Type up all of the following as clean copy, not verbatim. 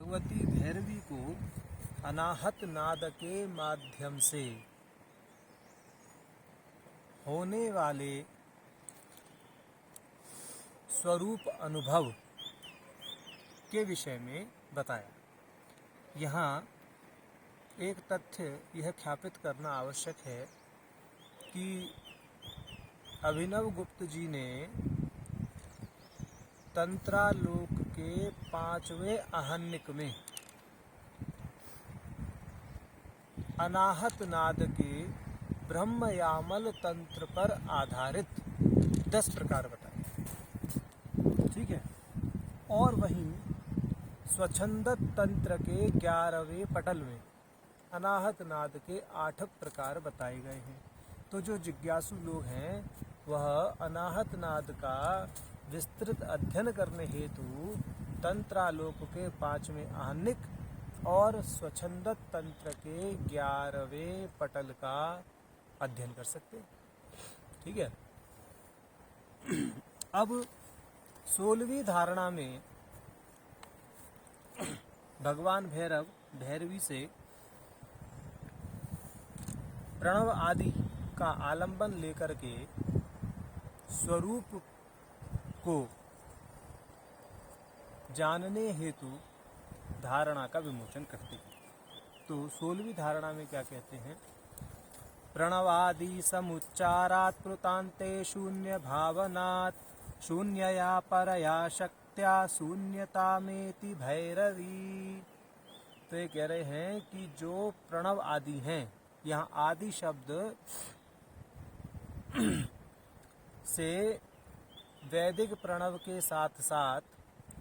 भगवती भैरवी को अनाहत नाद के माध्यम से होने वाले स्वरूप अनुभव के विषय में बताया। यहाँ एक तथ्य यह ख्यापित करना आवश्यक है कि अभिनव गुप्त जी ने तंत्रालोक के 5वें आहनिक में अनाहत नाद के ब्रह्मयामल तंत्र पर आधारित 10 प्रकार बताए। ठीक है। और वहीं स्वच्छंदत तंत्र के 11वें पटल में अनाहत नाद के 8 प्रकार बताए गए हैं। तो जो जिज्ञासु लोग हैं वह अनाहत नाद का विस्तृत अध्ययन करने हेतु तंत्रालोक के 5वें आहनिक और स्वच्छंदत तंत्र के 11वें पटल का अध्ययन कर सकते हैं। ठीक है। अब 16वीं धारणा में भगवान भैरव भैरवी से प्रणव आदि का आलंबन लेकर के स्वरूप को जानने हेतु धारणा का विमोचन करते हैं। तो 16वीं धारणा में क्या कहते हैं? प्रणवादि समुच्चारात् प्लुतान्ते शून्य भावनात् शून्यया परया शक्त्या शून्यतामेति भैरवी। तो ये कह रहे हैं कि जो प्रणव आदि हैं, यहाँ आदि शब्द से वैदिक प्रणव के साथ साथ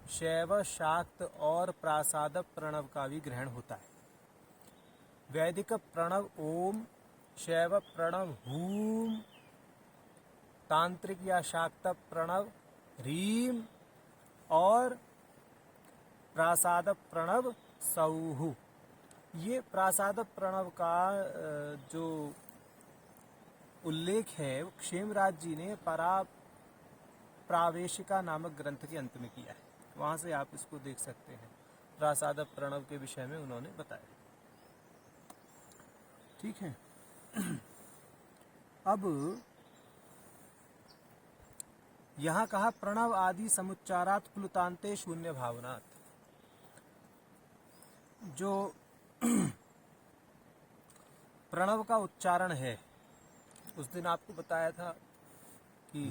शैव, शाक्त और प्रासाद प्रणव का भी ग्रहण होता है। वैदिक प्रणव ओम, शैव प्रणव हूम, तांत्रिक या शाक्त प्रणव ह्रीम और प्रासाद प्रणव सौहु। ये प्रासाद प्रणव का जो उल्लेख है वो क्षेमराज जी ने प्रावेशिका नामक ग्रंथ के अंत में किया है। वहां से आप इसको देख सकते हैं। प्रासाद प्रणव के विषय में उन्होंने बताया। ठीक है। अब यहाँ कहा प्रणव आदि समुच्चारात् प्लुतान्ते शून्य भावनात्। जो प्रणव का उच्चारण है, उस दिन आपको बताया था कि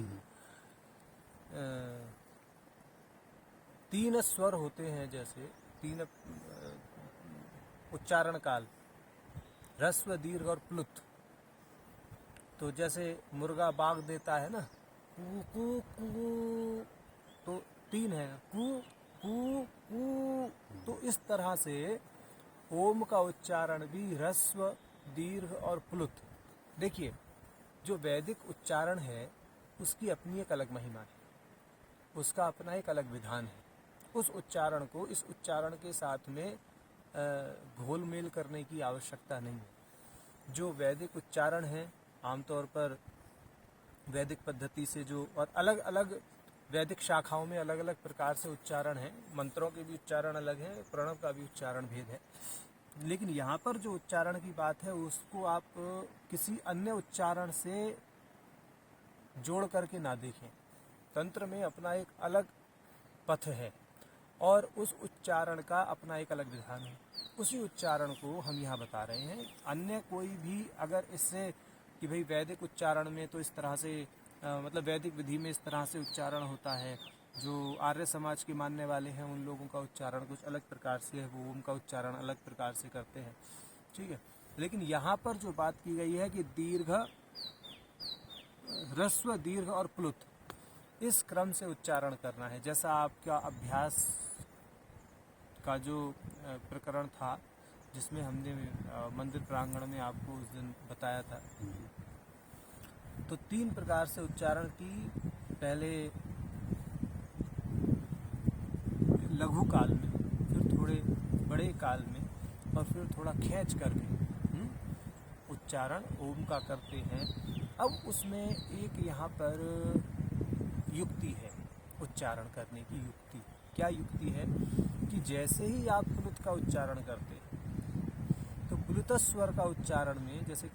3 स्वर होते हैं। जैसे 3 उच्चारण काल, ह्रस्व, दीर्घ और प्लुत। तो जैसे मुर्गा बाग देता है ना, कू कू कू, तो 3 है, कू कू कू। तो इस तरह से ओम का उच्चारण भी ह्रस्व, दीर्घ और प्लुत। देखिए, जो वैदिक उच्चारण है उसकी अपनी एक अलग महिमा है, उसका अपना एक अलग विधान है। उस उच्चारण को इस उच्चारण के साथ में घोल मेल करने की आवश्यकता नहीं है। जो वैदिक उच्चारण है आमतौर पर वैदिक पद्धति से जो, और अलग अलग वैदिक शाखाओं में अलग अलग प्रकार से उच्चारण है। मंत्रों के भी उच्चारण अलग है, प्रणव का भी उच्चारण भेद है। लेकिन यहाँ पर जो उच्चारण की बात है उसको आप किसी अन्य उच्चारण से जोड़ करके ना देखें। तंत्र में अपना एक अलग पथ है और उस उच्चारण का अपना एक अलग विधान है। उसी उच्चारण को हम यहाँ बता रहे हैं। अन्य कोई भी अगर इससे कि भाई वैदिक उच्चारण में तो इस तरह से मतलब वैदिक विधि में इस तरह से उच्चारण होता है, जो आर्य समाज के मानने वाले हैं उन लोगों का उच्चारण कुछ अलग प्रकार से है, वो ओम का उच्चारण अलग प्रकार से करते हैं। ठीक है। लेकिन यहाँ पर जो बात की गई है कि दीर्घ, ह्रस्व, दीर्घ और प्लुत, इस क्रम से उच्चारण करना है। जैसा आपका अभ्यास का जो प्रकरण था जिसमें हमने मंदिर प्रांगण में आपको उस दिन बताया था। तो 3 प्रकार से उच्चारण की, पहले लघु काल में, फिर थोड़े बड़े काल में और फिर थोड़ा खींच करके उच्चारण ओम का करते हैं। अब उसमें एक यहाँ पर युक्ति है उच्चारण करने की युक्ति। क्या युक्ति है कि जैसे ही आप प्लुत का उच्चारण करते हैं तो प्लुत स्वर का उच्चारण में जैसे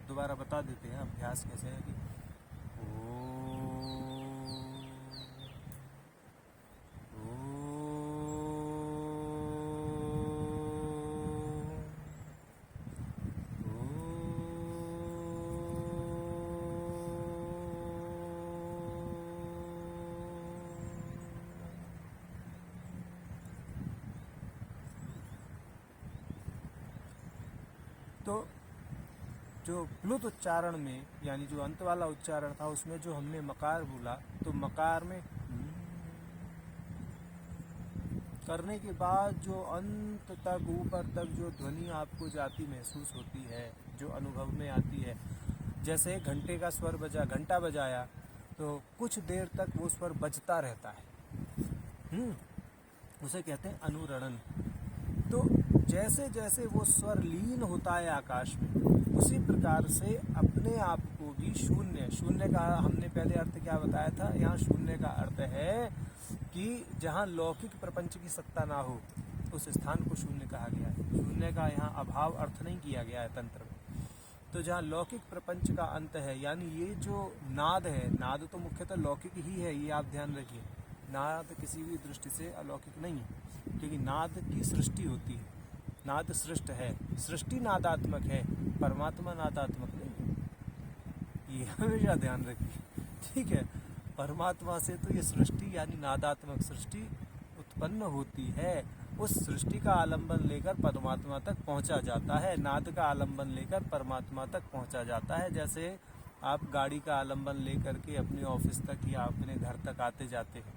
दोबारा बता देते हैं अभ्यास कैसे है कि तो जो प्लुत उच्चारण में यानी जो अंत वाला उच्चारण था उसमें जो हमने मकार बोला तो मकार में करने के बाद जो अंत तक ऊपर तक जो ध्वनि आपको जाती महसूस होती है, जो अनुभव में आती है, जैसे घंटे का स्वर बजा, घंटा बजाया तो कुछ देर तक वो स्वर बजता रहता है, उसे कहते हैं अनुरणन। तो जैसे जैसे वो स्वर लीन होता है आकाश में उसी प्रकार से अपने आप को भी शून्य का हमने पहले अर्थ क्या बताया था, यहाँ शून्य का अर्थ है कि जहाँ लौकिक प्रपंच की सत्ता ना हो उस स्थान को शून्य कहा गया है। शून्य का यहाँ अभाव अर्थ नहीं किया गया है तंत्र में। तो जहाँ लौकिक प्रपंच का अंत है यानी ये जो नाद है, नाद तो मुख्यतः लौकिक ही है, ये आप ध्यान रखिए। नाद किसी भी दृष्टि से अलौकिक नहीं है क्योंकि नाद की सृष्टि होती है, नाद सृष्ट है, सृष्टि नादात्मक है, परमात्मा नादात्मक नहीं है, ये हमेशा ध्यान रखिए, ठीक है। परमात्मा से तो ये सृष्टि यानी नादात्मक सृष्टि उत्पन्न होती है, उस सृष्टि का आलंबन लेकर परमात्मा तक पहुंचा जाता है, नाद का आलंबन लेकर परमात्मा तक पहुंचा जाता है। जैसे आप गाड़ी का आलंबन लेकर के अपने ऑफिस तक या अपने घर तक आते जाते हैं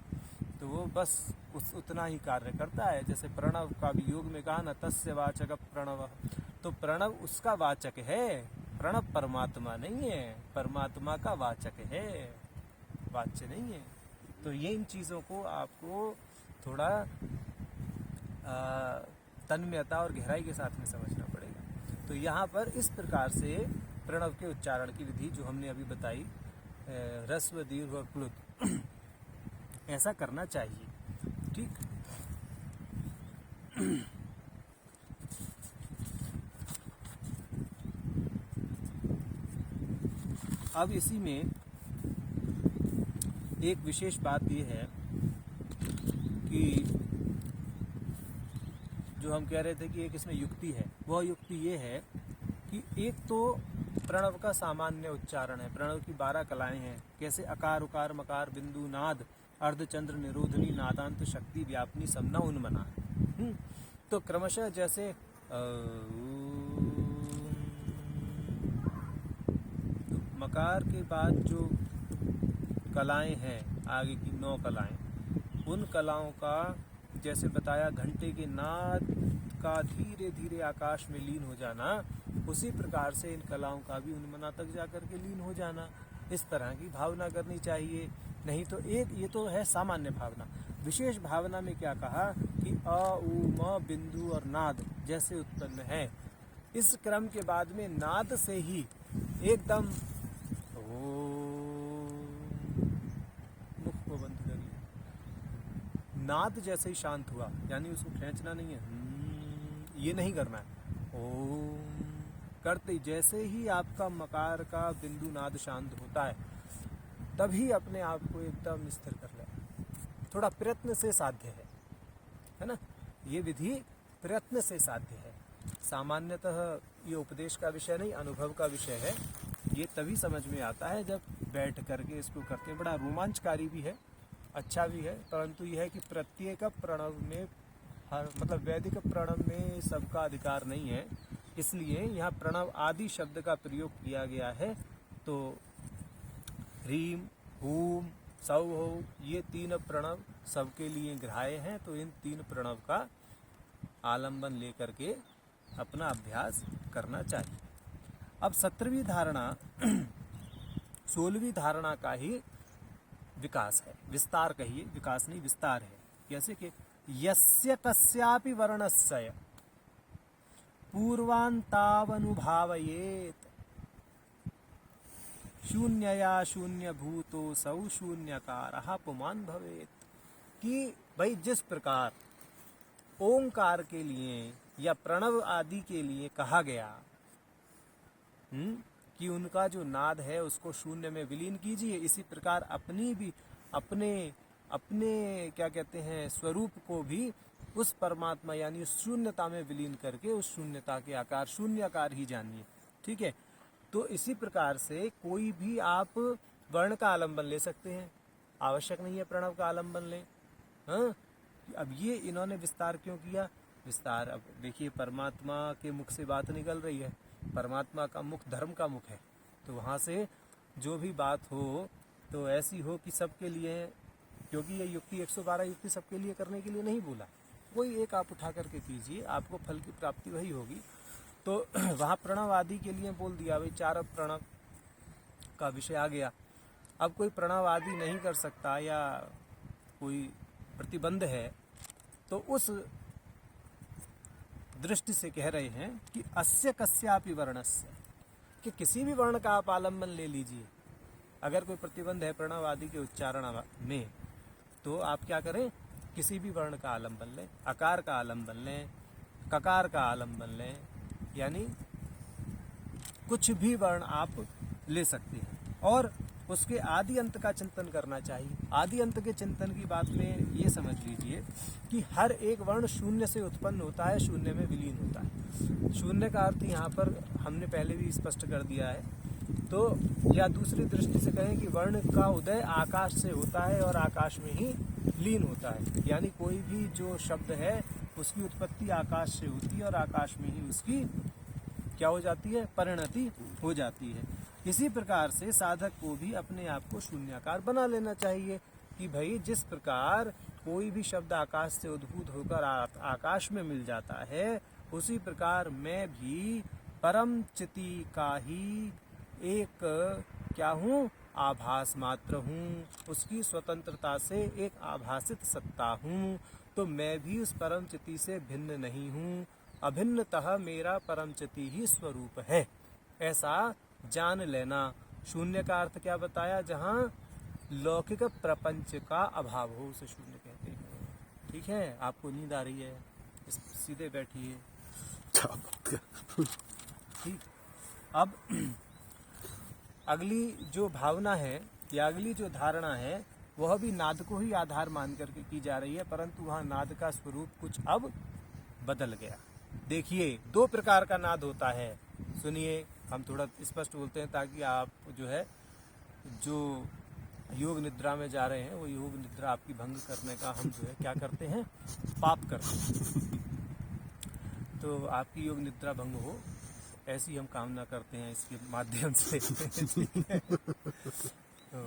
तो वो बस उतना ही कार्य करता है। जैसे प्रणव का भी योग में कहा ना, तस्य वाचक प्रणव, तो प्रणव उसका वाचक है, प्रणव परमात्मा नहीं है, परमात्मा का वाचक है, वाच्य नहीं है। तो ये इन चीज़ों को आपको थोड़ा तन्मयता और गहराई के साथ में समझना पड़ेगा। तो यहाँ पर इस प्रकार से प्रणव के उच्चारण की विधि जो हमने अभी बताई, ह्रस्व दीर्घ और प्लुत, ऐसा करना चाहिए, ठीक। अब इसी में एक विशेष बात ये है कि जो हम कह रहे थे कि एक इसमें युक्ति है, वह युक्ति ये है कि एक तो प्रणव का सामान्य उच्चारण है, प्रणव की 12 कलाएं हैं, कैसे अकार उकार मकार बिंदु नाद अर्धचंद्र निरोधनी नादांत शक्ति व्यापनी समना उन्मना। तो क्रमशः जैसे मकार के बाद जो कलाएं हैं, आगे की 9 कलाएं, उन कलाओं का जैसे बताया घंटे के नाद का धीरे धीरे आकाश में लीन हो जाना, उसी प्रकार से इन कलाओं का भी उन्मना तक जाकर के लीन हो जाना, इस तरह की भावना करनी चाहिए। नहीं तो एक ये तो है सामान्य भावना। विशेष भावना में क्या कहा कि अ उ म बिंदु और नाद जैसे उत्पन्न है, इस क्रम के बाद में नाद से ही एकदम मुख को बंद करिए, नाद जैसे ही शांत हुआ, यानी उसको खींचना नहीं है, ये नहीं करना है, ओम करते जैसे ही आपका मकार का बिंदु नाद शांत होता है तभी अपने आप को एकदम स्थिर कर लेना। थोड़ा प्रयत्न से साध्य है ना, ये विधि प्रयत्न से साध्य है। सामान्यतः ये उपदेश का विषय नहीं, अनुभव का विषय है। ये तभी समझ में आता है जब बैठ करके इसको करते हैं। बड़ा रोमांचकारी भी है, अच्छा भी है, परंतु यह है कि प्रत्येक प्रणव में मतलब वैदिक प्रणव में सबका अधिकार नहीं है, इसलिए यहाँ प्रणव आदि शब्द का प्रयोग किया गया है। तो ह्रीम हूम सौ ये 3 प्रणव सबके लिए ग्राह्य हैं, तो इन 3 प्रणव का आलंबन लेकर के अपना अभ्यास करना चाहिए। अब 17वीं धारणा 16वीं धारणा का ही विकास है, विस्तार कहिए, विकास नहीं विस्तार है। जैसे कि यस्य कस्यापि वर्णस्य पूर्वान्तावनुभावयेत शून्यया शून्य भूतो सौ शून्यकारः पुमान् भवेत्। कि भाई जिस प्रकार ओंकार के लिए या प्रणव आदि के लिए कहा गया कि उनका जो नाद है उसको शून्य में विलीन कीजिए, इसी प्रकार अपनी भी अपने अपने क्या कहते हैं स्वरूप को भी उस परमात्मा यानी शून्यता में विलीन करके उस शून्यता के आकार शून्याकार ही जानिए। ठीक है, तो इसी प्रकार से कोई भी आप वर्ण का आलंबन ले सकते हैं, आवश्यक नहीं है प्रणव का आलंबन लें। हाँ, अब ये इन्होंने विस्तार क्यों किया? विस्तार, अब देखिए परमात्मा के मुख से बात निकल रही है, परमात्मा का मुख धर्म का मुख है, तो वहाँ से जो भी बात हो तो ऐसी हो कि सबके लिए, क्योंकि ये युक्ति 112 युक्ति सबके लिए करने के लिए नहीं बोला, कोई एक आप उठा करके कीजिए, आपको फल की प्राप्ति वही होगी। तो वहाँ प्रणव आदि के लिए बोल दिया, भाई 4 प्रणव का विषय आ गया। अब कोई प्रणव आदि नहीं कर सकता या कोई प्रतिबंध है, तो उस दृष्टि से कह रहे हैं कि अस्य कस्यापि वर्णस्य, कि किसी भी वर्ण का आप आलंबन ले लीजिए। अगर कोई प्रतिबंध है प्रणव आदि के उच्चारण में, तो आप क्या करें, किसी भी वर्ण का आलंबन लें, अकार का आलंबन लें, ककार का आलंबन लें, यानी कुछ भी वर्ण आप ले सकते हैं और उसके आदि अंत का चिंतन करना चाहिए। आदि अंत के चिंतन की बात में ये समझ लीजिए कि हर एक वर्ण शून्य से उत्पन्न होता है, शून्य में विलीन होता है। शून्य का अर्थ यहाँ पर हमने पहले भी स्पष्ट कर दिया है। तो या दूसरी दृष्टि से कहें कि वर्ण का उदय आकाश से होता है और आकाश में ही लीन होता है, यानी कोई भी जो शब्द है उसकी उत्पत्ति आकाश से होती है और आकाश में ही उसकी क्या हो जाती है, परिणति हो जाती है। इसी प्रकार से साधक को भी अपने आप को शून्याकार बना लेना चाहिए कि भाई जिस प्रकार कोई भी शब्द आकाश से उद्भूत होकर आकाश में मिल जाता है, उसी प्रकार मैं भी परम चिति का ही एक क्या हूँ, आभास मात्र हूँ, उसकी स्वतंत्रता से एक आभासित सत्ता हूँ। तो मैं भी उस परम चिति से भिन्न नहीं हूँ, अभिन्नतः मेरा परम चिति ही स्वरूप है, ऐसा जान लेना। शून्य का अर्थ क्या बताया? जहाँ लौकिक प्रपंच का अभाव हो उसे शून्य कहते हैं। ठीक है, आपको नींद आ रही है, सीधे बैठिए। ठीक, अब अगली जो भावना है या अगली जो धारणा है वह भी नाद को ही आधार मान करके की जा रही है, परंतु वहाँ नाद का स्वरूप कुछ अब बदल गया। देखिए 2 प्रकार का नाद होता है, सुनिए, हम थोड़ा स्पष्ट बोलते हैं ताकि आप जो है जो योग निद्रा में जा रहे हैं वो योग निद्रा आपकी भंग करने का हम जो है क्या करते हैं, पाप करते हैं। तो आपकी योग निद्रा भंग हो ऐसी हम कामना करते हैं इसके माध्यम से। तो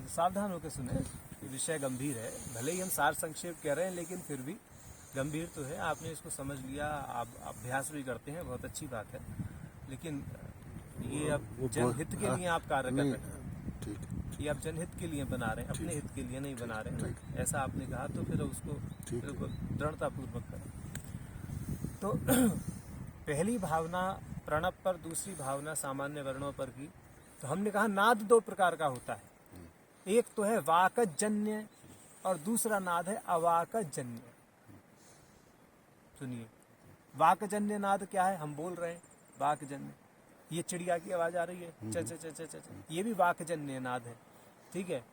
सावधान होकर सुने, विषय गंभीर है, भले ही हम सार संक्षेप कह रहे हैं लेकिन फिर भी गंभीर तो है। आपने इसको समझ लिया, आप अभ्यास भी करते हैं, बहुत अच्छी बात है, लेकिन ये अब जनहित के लिए आप कार्य कर रहे हैं, ये आप जनहित के लिए बना रहे हैं, अपने हित के लिए नहीं बना रहे हैं। ऐसा आपने कहा तो फिर उसको दृढ़ता पूर्वक करें। तो पहली भावना प्रणव पर, दूसरी भावना सामान्य वर्णों पर की। तो हमने कहा नाद 2 प्रकार का होता है, एक तो है वाकजन्य और दूसरा नाद है अवाकजन्य। सुनिए, वाकजन्य नाद क्या है? हम बोल रहे हैं वाकजन्य, ये चिड़िया की आवाज आ रही है, च च च च च, ये भी वाकजन्य नाद है। ठीक है,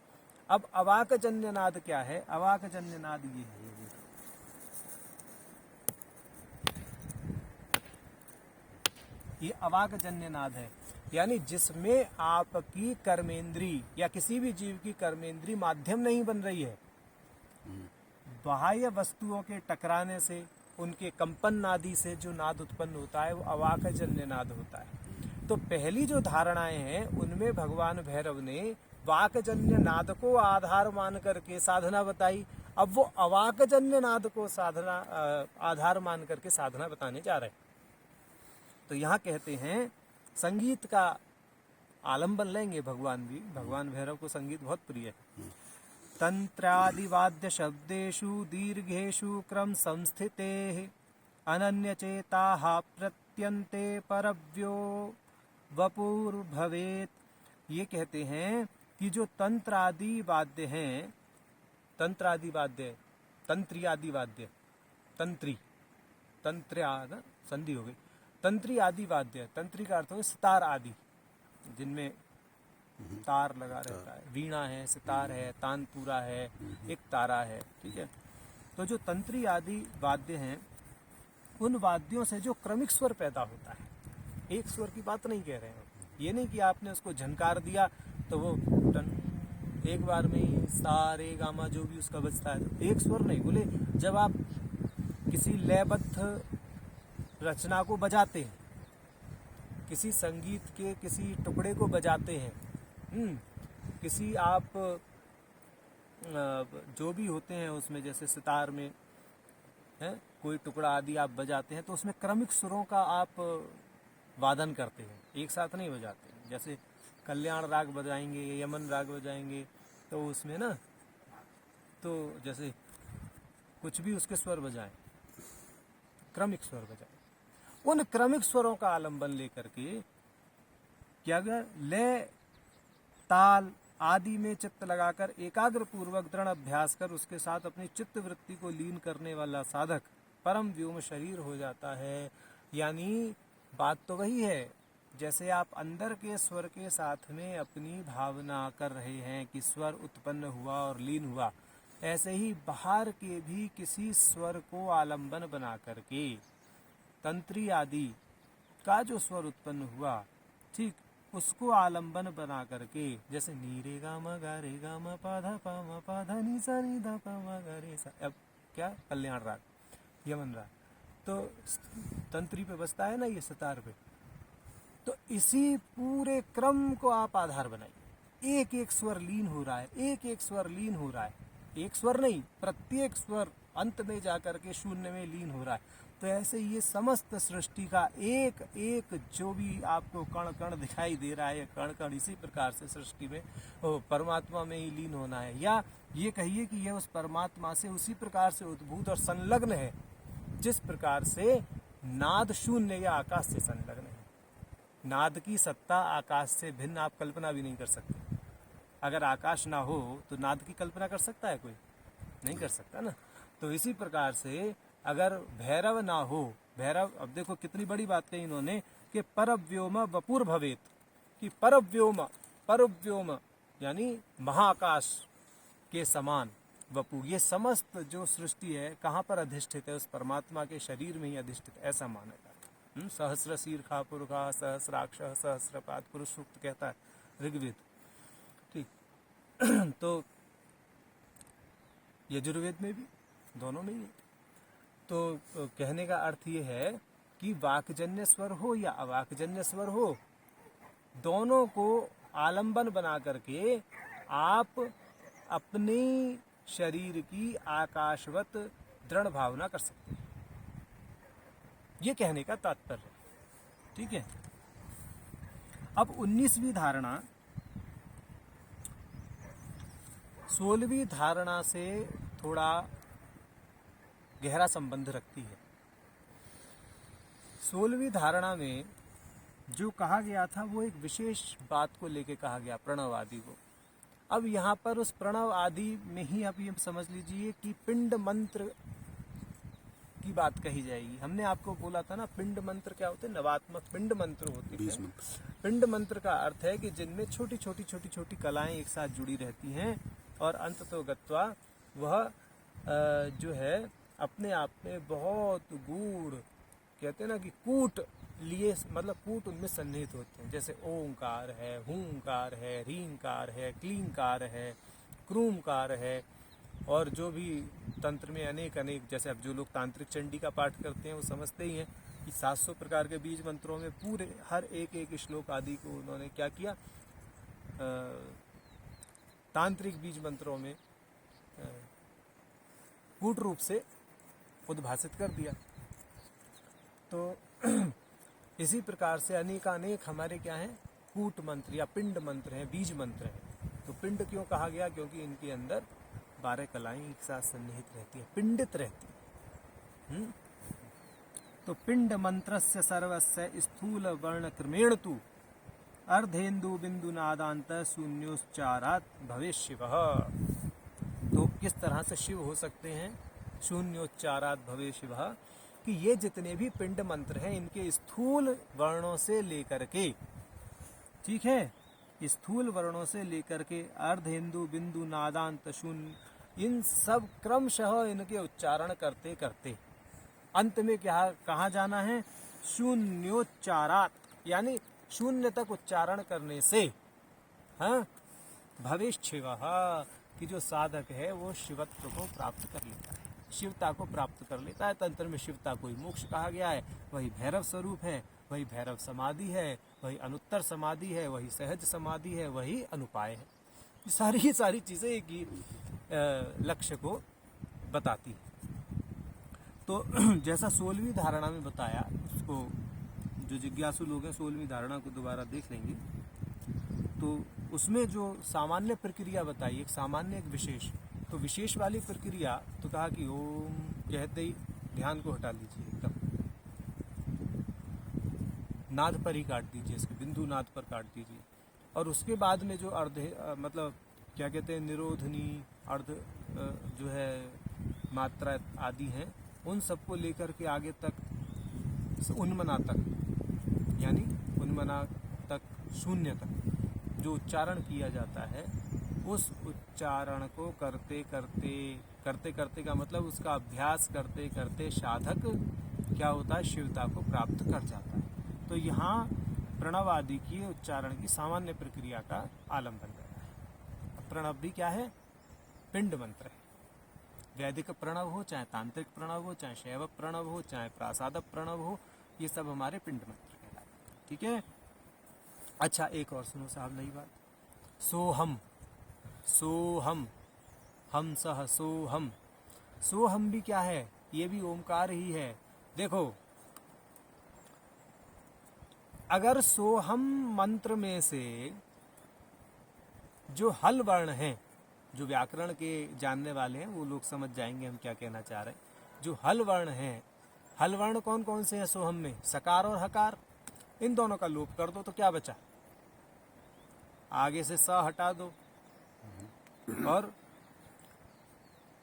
अब अवाकजन्य नाद क्या है? अवाकजन्य नाद ये है, ये अवाकजन्य नाद है, यानी जिसमें आपकी कर्मेंद्री या किसी भी जीव की कर्मेंद्री माध्यम नहीं बन रही है। बाह्य वस्तुओं के टकराने से, उनके कंपन नादी से जो नाद उत्पन्न होता है वो अवाकजन्य नाद होता है। तो पहली जो धारणाएं हैं उनमें भगवान भैरव ने वाकजन्य नाद को आधार मान करके साधना बताई। अब वो अवाकजन्य नाद को साधना आधार मान करके साधना बताने जा रहे हैं। तो यहाँ कहते हैं संगीत का आलंबन लेंगे भगवान भी, भगवान भैरव को संगीत बहुत प्रिय है। तंत्रादिवाद्य शब्देषु दीर्घेषु क्रम संस्थिते अनन्यचेताः प्रत्यन्ते परव्यो वपुर्भवेत्। ये कहते हैं कि जो तंत्र आदि वाद्य हैं, तंत्र आदि वाद्य, तंत्री आदि वाद्य, तंत्री, तंत्र आदि संधि हो गई, तंत्री आदि वाद्य, तंत्री का अर्थ हो सितार आदि, जिनमें तार लगा रहता है, वीणा है, सितार है, तानपुरा है, एक तारा है, ठीक है। तो जो तंत्री आदि वाद्य हैं, उन वाद्यों से जो क्रमिक स्वर पैदा होता है, एक स्वर की बात नहीं कह रहे हैं, ये नहीं कि आपने उसको झनकार दिया तो वो एक बार में ही सा रे गामा जो भी उसका बजता है, तो एक स्वर नहीं। बोले जब आप किसी लयबद्ध रचना को बजाते हैं, किसी संगीत के किसी टुकड़े को बजाते हैं, किसी आप जो भी होते हैं उसमें, जैसे सितार में है कोई टुकड़ा आदि आप बजाते हैं, तो उसमें क्रमिक सुरों का आप वादन करते हैं, एक साथ नहीं बजाते। जैसे कल्याण राग बजाएंगे, यमन राग बजाएंगे, तो उसमें ना, तो जैसे कुछ भी उसके स्वर बजाएं, क्रमिक स्वर बजाएं, उन क्रमिक स्वरों का आलंबन लेकर के क्या गया, लय ताल आदि में चित्त लगाकर एकाग्र पूर्वक दृढ़ अभ्यास कर उसके साथ अपनी चित्त वृत्ति को लीन करने वाला साधक परम व्योम शरीर हो जाता है। यानी बात तो वही है, जैसे आप अंदर के स्वर के साथ में अपनी भावना कर रहे हैं कि स्वर उत्पन्न हुआ और लीन हुआ, ऐसे ही बाहर के भी किसी स्वर को आलंबन बना करके तंत्री आदि का जो स्वर उत्पन्न हुआ, ठीक, उसको आलंबन बना करके, जैसे नी रे गा मा गा रे गा मा पा धा नी सा नी धा पा मा गा रे सा, अब क्या कल्याण राग, यमन राग, तो तंत्री पे बजता है ना ये सितार पे, तो इसी पूरे क्रम को आप आधार बनाइए। एक एक स्वर लीन हो रहा है, एक एक स्वर लीन हो रहा है, एक स्वर नहीं, प्रत्येक स्वर अंत में जाकर के शून्य में लीन हो रहा है। तो ऐसे ये समस्त सृष्टि का एक एक जो भी आपको कण कण दिखाई दे रहा है, कण कण इसी प्रकार से सृष्टि में परमात्मा में ही लीन होना है, या ये कहिए कि यह उस परमात्मा से उसी प्रकार से उद्भूत और संलग्न है जिस प्रकार से नाद शून्य या आकाश से संलग्न है। नाद की सत्ता आकाश से भिन्न आप कल्पना भी नहीं कर सकते। अगर आकाश ना हो तो नाद की कल्पना कर सकता है कोई? नहीं कर सकता ना। तो इसी प्रकार से अगर भैरव ना हो, भैरव, अब देखो कितनी बड़ी बात कही इन्होंने कि परव्योम वपुर भवेत, कि परव्योम यानी महाकाश के समान वपु, ये समस्त जो सृष्टि है कहाँ पर अधिष्ठित है? उस परमात्मा के शरीर में ही अधिष्ठित, ऐसा माना जाता है। सहस्र शीर्षा पुरुषा सहस्राक्ष सहस्रपाद पुरुष सूक्त कहता है ऋग्वेद, ठीक। तो यजुर्वेद में भी, दोनों में ही। तो कहने का अर्थ ये है कि वाक्जन्य स्वर हो या अवाक्जन्य स्वर हो, दोनों को आलंबन बना करके आप अपनी शरीर की आकाशवत दृढ़ भावना कर सकते हैं, ये कहने का तात्पर्य, ठीक है। अब 19वीं धारणा 16वीं धारणा से थोड़ा गहरा संबंध रखती है। 16वीं धारणा में जो कहा गया था वो एक विशेष बात को लेके कहा गया, प्रणव आदि को। अब यहाँ पर उस प्रणव आदि में ही आप ये समझ लीजिए कि पिंड मंत्र की बात कही जाएगी। हमने आपको बोला था ना, पिंड मंत्र क्या होते हैं? नवात्मक पिंड मंत्र होते हैं। पिंड मंत्र का अर्थ है कि जिनमें छोटी छोटी कलाएं एक साथ जुड़ी रहती हैं और अंततो गत्वा वह जो है अपने आप में बहुत गूढ़, कहते हैं ना कि कूट लिए, मतलब कूट उनमें सन्निहित होते हैं। जैसे ओंकार है, हूंकार है, रींकार है, क्लींकार है, क्रूमकार है, और जो भी तंत्र में अनेक, जैसे अब जो लोग तांत्रिक चंडी का पाठ करते हैं वो समझते ही हैं कि 700 प्रकार के बीज मंत्रों में पूरे हर एक श्लोक आदि को उन्होंने क्या किया, तांत्रिक बीज मंत्रों में कूट रूप से उद्भासित कर दिया। तो इसी प्रकार से अनेक हमारे क्या हैं, कूट मंत्र या पिंड मंत्र हैं, बीज मंत्र हैं। तो पिंड क्यों कहा गया? क्योंकि इनके अंदर 12 कलाएं एक साथ सन्निहित रहती हैं, पिंडित रहती हैं। तो पिंड मंत्रस्य सर्वस्य स्थूल वर्ण क्रमेण तु अर्धेन्दु बिंदु नादांत शून्योच्चारात भवे शिवः। तो किस तरह से शिव हो सकते हैं? शून्योच्चारात भवे शिवः, कि ये जितने भी पिंड मंत्र हैं इनके स्थूल वर्णों से लेकर के, ठीक है, स्थूल वर्णों से लेकर के अर्धेन्दु बिंदु नादांत शून्य, इन सब क्रमशः इनके उच्चारण करते करते अंत में क्या कहाँ जाना है, शून्योच्चारात, यानी शून्य तक उच्चारण करने से, हाँ, भवेश शिवः, कि जो साधक है वो शिवत्व को प्राप्त कर लेता है, शिवता को प्राप्त कर लेता है। तंत्र में शिवता को ही मोक्ष कहा गया है, वही भैरव स्वरूप है, वही भैरव समाधि है, वही अनुत्तर समाधि है, वही सहज समाधि है, वही अनुपाय है। सारी चीजें एक ही लक्ष्य को बताती है। तो जैसा 16वीं धारणा में बताया, उसको जो जिज्ञासु लोग हैं 16वीं धारणा को दोबारा देख लेंगे, तो उसमें जो सामान्य प्रक्रिया बताई, एक सामान्य एक विशेष, तो विशेष वाली प्रक्रिया तो कहा कि ओम कहते ही ध्यान को हटा लीजिए, एकदम नाद पर ही काट दीजिए, इसके बिंदु नाद पर काट दीजिए। और उसके बाद में जो मतलब क्या कहते हैं, निरोधनी अर्ध जो है मात्रा आदि हैं, उन सबको लेकर के आगे तक उन्मना तक, यानी उन्मना तक शून्य तक जो उच्चारण किया जाता है, उस उच्चारण को करते करते का मतलब उसका अभ्यास करते करते साधक क्या होता है, शिवता को प्राप्त कर जाता है। तो यहाँ प्रणव आदि की उच्चारण की सामान्य प्रक्रिया का आलम्बन गया है। प्रणव भी क्या है, पिंड मंत्र है। वैदिक प्रणव हो, चाहे तांत्रिक प्रणव हो, चाहे शैव प्रणव हो, चाहे प्रासादक प्रणव हो, ये सब हमारे पिंड मंत्र कहलाते हैं, ठीक है। अच्छा, एक और सुनो साहब नई बात, सोहम, सोहम, हम सह सोहम, सोहम भी क्या है, ये भी ओमकार ही है। देखो, अगर सोहम मंत्र में से जो हल वर्ण है, जो व्याकरण के जानने वाले हैं वो लोग समझ जाएंगे हम क्या कहना चाह रहे हैं। जो हल वर्ण है, हल वर्ण कौन कौन से हैं सोहम में, सकार और हकार, इन दोनों का लोप कर दो तो क्या बचा, आगे से स हटा दो और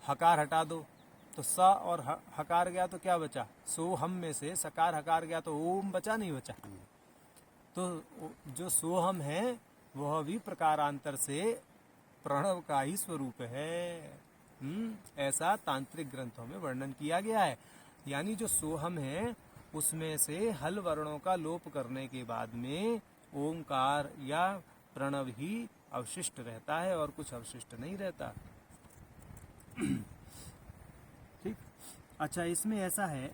हकार हटा दो, तो स और हकार गया तो क्या बचा, सोहम में से सकार हकार गया तो ओम बचा, नहीं बचा। तो जो सोहम है वह भी प्रकारांतर से प्रणव का ही स्वरूप है। ऐसा तांत्रिक ग्रंथों में वर्णन किया गया है। यानी जो सोहम है उसमें से हल वर्णों का लोप करने के बाद में ओंकार या प्रणव ही अवशिष्ट रहता है और कुछ अवशिष्ट नहीं रहता। ठीक। अच्छा, इसमें ऐसा है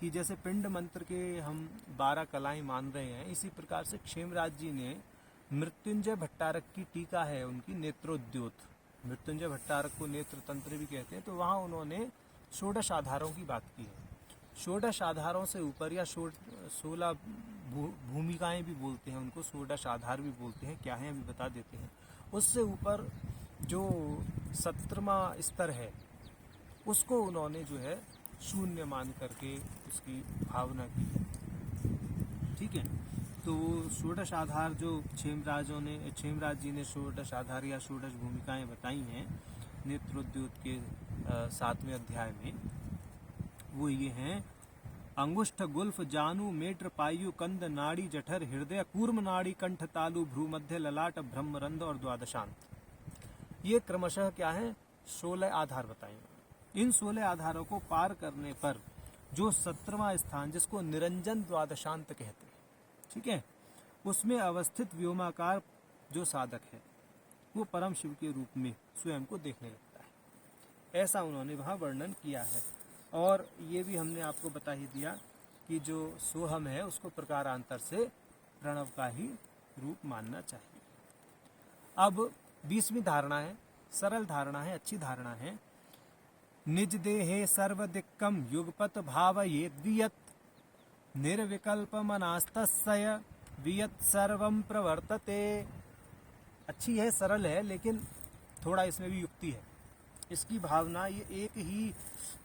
कि जैसे पिंड मंत्र के हम 12 कलाएं मान रहे हैं, इसी प्रकार से क्षेमराज जी ने मृत्युंजय भट्टारक की टीका है उनकी नेत्रोद्योत, मृत्युंजय भट्टारक को नेत्र तंत्र भी कहते हैं, तो वहाँ उन्होंने षोडश आधारों की बात की है। षोडश आधारों से ऊपर या 16 भूमिकाएं भी बोलते हैं उनको, षोडश आधार भी बोलते हैं, क्या है अभी बता देते हैं। उससे ऊपर जो 17वां स्तर है उसको उन्होंने जो है शून्य मान करके उसकी भावना की, ठीक है। तो षोडश आधार जो क्षेमराज जी ने षोडश आधार या षोडश भूमिकाएं बताई हैं नेत्रोद्योत के 7वें अध्याय में, वो ये हैं, अंगुष्ठ गुल्फ जानु मेट्र पायु कंद नाड़ी जठर हृदय कूर्म नाड़ी कंठ तालु भ्रू मध्य ललाट ब्रह्मरंध्र और द्वादशांत। ये क्रमशः क्या है, 16 आधार बताएंगे। इन 16 आधारों को पार करने पर जो 17वां स्थान, जिसको निरंजन द्वादशांत कहते हैं, ठीक है, उसमें अवस्थित व्योमाकार जो साधक है वो परम शिव के रूप में स्वयं को देखने लगता है। ऐसा उन्होंने वहाँ वर्णन किया है। और ये भी हमने आपको बता ही दिया कि जो सोहम है उसको प्रकारांतर से प्रणव का ही रूप मानना चाहिए। अब 20वीं धारणा है, सरल धारणा है, अच्छी धारणा है। निज देहे सर्वदिक्कम युगपत भावयेद् वियत् निर्विकल्प मनास्तस्य वियत् सर्वं प्रवर्तते। अच्छी है, सरल है, लेकिन थोड़ा इसमें भी युक्ति है। इसकी भावना, ये एक ही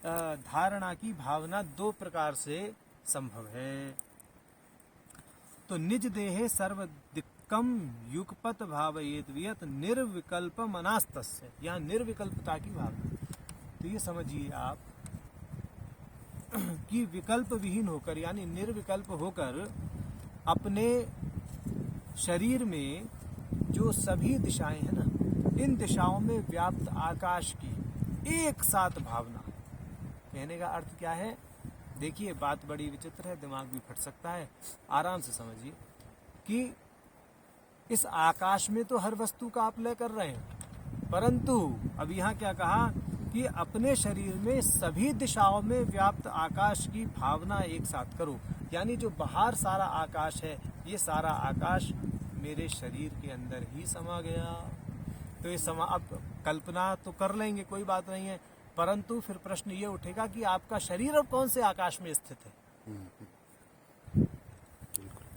धारणा की भावना 2 प्रकार से संभव है। तो निज देहे सर्वदिक्कम युगपत भावयेद् वियत् निर्विकल्प मनास्तस्य, यहाँ निर्विकल्पता की भावना। तो ये समझिए आप कि विकल्प विहीन होकर यानी निर्विकल्प होकर अपने शरीर में जो सभी दिशाएं हैं ना, इन दिशाओं में व्याप्त आकाश की एक साथ भावना। कहने का अर्थ क्या है? देखिए, बात बड़ी विचित्र है, दिमाग भी फट सकता है, आराम से समझिए कि इस आकाश में तो हर वस्तु का आप लय कर रहे हैं, परंतु अब यहाँ क्या कहा कि अपने शरीर में सभी दिशाओं में व्याप्त आकाश की भावना एक साथ करो। यानी जो बाहर सारा आकाश है, ये सारा आकाश मेरे शरीर के अंदर ही समा गया। तो ये अब कल्पना तो कर लेंगे, कोई बात नहीं है, परंतु फिर प्रश्न ये उठेगा कि आपका शरीर अब कौन से आकाश में स्थित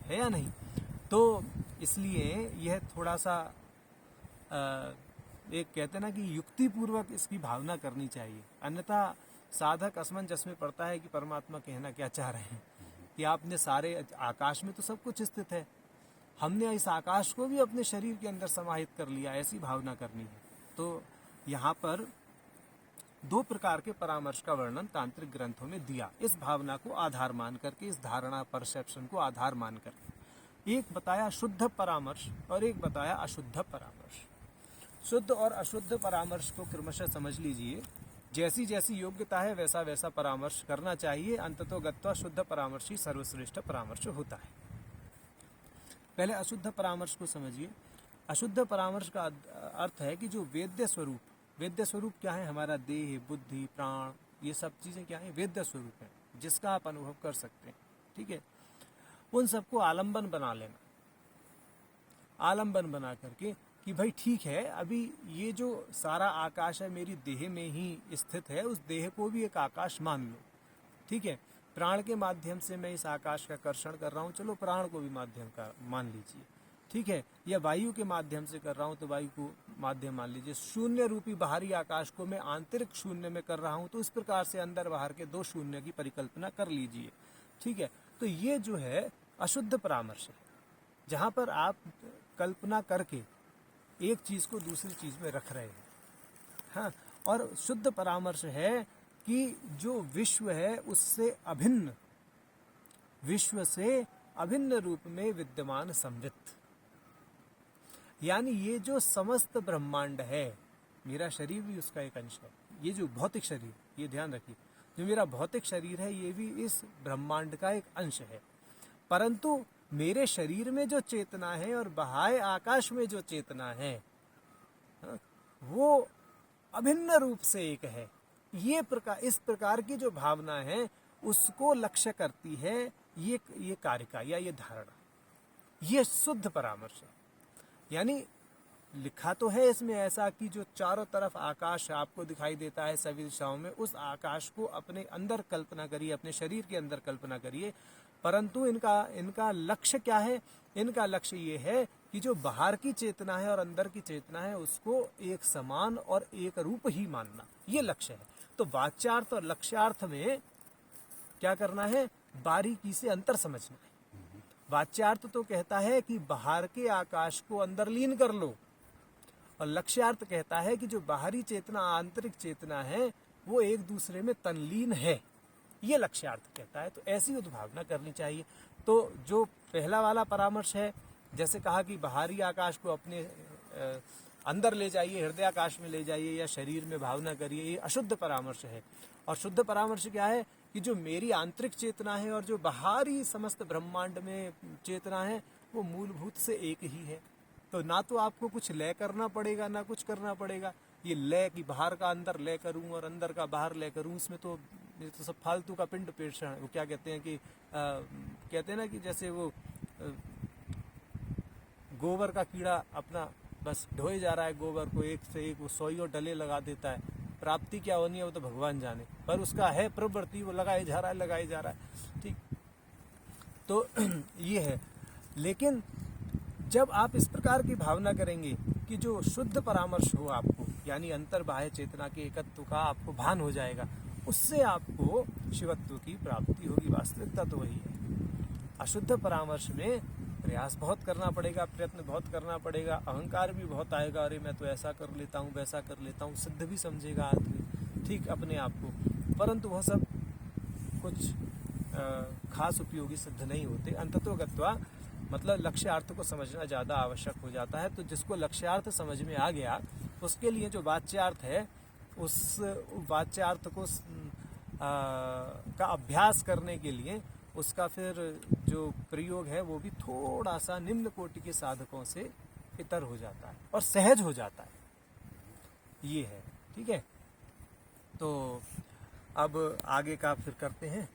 है या नहीं? तो इसलिए यह थोड़ा सा एक कहते हैं ना कि युक्ति पूर्वक इसकी भावना करनी चाहिए, अन्यथा साधक असमंजस में पड़ता है कि परमात्मा कहना क्या चाह रहे हैं कि आपने सारे आकाश में तो सब कुछ स्थित है, हमने इस आकाश को भी अपने शरीर के अंदर समाहित कर लिया, ऐसी भावना करनी है। तो यहाँ पर दो प्रकार के परामर्श का वर्णन तांत्रिक ग्रंथों में दिया, इस भावना को आधार मान करके, इस धारणा परसेप्शन को आधार मान करके। एक बताया शुद्ध परामर्श और एक बताया अशुद्ध परामर्श। शुद्ध और अशुद्ध परामर्श को क्रमशः समझ लीजिए, जैसी जैसी योग्यता है वैसा वैसा परामर्श करना चाहिए। अंततोगत्वा शुद्ध परामर्श ही सर्वश्रेष्ठ परामर्श होता है। पहले अशुद्ध परामर्श को समझिए। अशुद्ध परामर्श का अर्थ है कि जो वेद्य स्वरूप क्या है? हमारा देह, बुद्धि, प्राण, ये सब चीजें क्या है? वेद्य स्वरूप है, जिसका आप अनुभव कर सकते हैं। ठीक है, उन सबको आलंबन बना लेना, आलंबन बना करके कि भाई ठीक है, अभी ये जो सारा आकाश है मेरी देह में ही स्थित है, उस देह को भी एक आकाश मान लो। ठीक है, प्राण के माध्यम से मैं इस आकाश का कर्षण कर रहा हूँ, चलो प्राण को भी माध्यम का मान लीजिए। ठीक है, या वायु के माध्यम से कर रहा हूँ तो वायु को माध्यम मान लीजिए। शून्य रूपी बाहरी आकाश को मैं आंतरिक शून्य में कर रहा हूँ, तो इस प्रकार से अंदर बाहर के दो शून्य की परिकल्पना कर लीजिए। ठीक है, तो ये जो है अशुद्ध परामर्श है, जहाँ पर आप कल्पना करके एक चीज को दूसरी चीज में रख रहे हैं। हाँ, और शुद्ध परामर्श है कि जो विश्व है उससे अभिन्न, विश्व से अभिन्न रूप में विद्यमान संवित, यानी ये जो समस्त ब्रह्मांड है, मेरा शरीर भी उसका एक अंश है। ये जो भौतिक शरीर, ये ध्यान रखिए, जो मेरा भौतिक शरीर है ये भी इस ब्रह्मांड का एक अंश है, परंतु मेरे शरीर में जो चेतना है और बाह्य आकाश में जो चेतना है वो अभिन्न रूप से एक है। इस प्रकार की जो भावना है उसको लक्ष्य करती है ये कारिका या ये धारणा, ये शुद्ध परामर्श है। यानी लिखा तो है इसमें ऐसा कि जो चारों तरफ आकाश आपको दिखाई देता है सभी दिशाओं में, उस आकाश को अपने अंदर कल्पना करिए, अपने शरीर के अंदर कल्पना करिए, परंतु इनका लक्ष्य क्या है? इनका लक्ष्य ये है कि जो बाहर की चेतना है और अंदर की चेतना है उसको एक समान और एक रूप ही मानना, ये लक्ष्य है। तो वाच्यार्थ और लक्ष्यार्थ में क्या करना है? बारीकी से अंतर समझना है। वाच्यार्थ तो कहता है कि बाहर के आकाश को अंदर लीन कर लो, और लक्ष्यार्थ कहता है कि जो बाहरी चेतना आंतरिक चेतना है वो एक दूसरे में तनलीन है, ये लक्ष्यार्थ कहता है। तो ऐसी उद्भावना करनी चाहिए। तो जो पहला वाला परामर्श है, जैसे कहा कि बाहरी आकाश को अपने अंदर ले जाइए, हृदय आकाश में ले जाइए या शरीर में भावना करिए, ये अशुद्ध परामर्श है। और शुद्ध परामर्श क्या है कि जो मेरी आंतरिक चेतना है और जो बाहरी समस्त ब्रह्मांड में चेतना है वो मूलभूत से एक ही है। तो ना तो आपको कुछ लय करना पड़ेगा ना कुछ करना पड़ेगा। ये लय कि बाहर का अंदर लय करूं और अंदर का बाहर लय करूं, इसमें तो सब फालतू का पिंड पेषण, वो क्या कहते हैं कि कहते हैं ना कि जैसे वो गोबर का कीड़ा अपना बस ढोए जा रहा है, गोबर को एक से एक वो सोइयों डले लगा देता है, प्राप्ति क्या होनी है वो तो भगवान जाने, पर उसका है प्रवृत्ति, वो लगाए जा रहा है। ठीक, तो ये है। लेकिन जब आप इस प्रकार की भावना करेंगे कि जो शुद्ध परामर्श हो आपको, यानी अंतर बाह्य चेतना के एकत्व का आपको भान हो जाएगा, उससे आपको शिवत्व की प्राप्ति होगी। वास्तविकता तो वही है। अशुद्ध परामर्श में प्रयास बहुत करना पड़ेगा, प्रयत्न बहुत करना पड़ेगा, अहंकार भी बहुत आएगा, अरे मैं तो ऐसा कर लेता हूँ वैसा कर लेता हूँ, सिद्ध भी समझेगा आदमी, ठीक, अपने आप को, परंतु वह सब कुछ खास उपयोगी सिद्ध नहीं होते। अंततोगत्वा मतलब लक्ष्यार्थ को समझना ज़्यादा आवश्यक हो जाता है। तो जिसको लक्ष्यार्थ समझ में आ गया उसके लिए जो वाच्यार्थ है उस वाच्यार्थ को का अभ्यास करने के लिए उसका फिर जो प्रयोग है वो भी थोड़ा सा निम्न कोटि के साधकों से इतर हो जाता है और सहज हो जाता है। ये है, ठीक है। तो अब आगे का फिर करते हैं।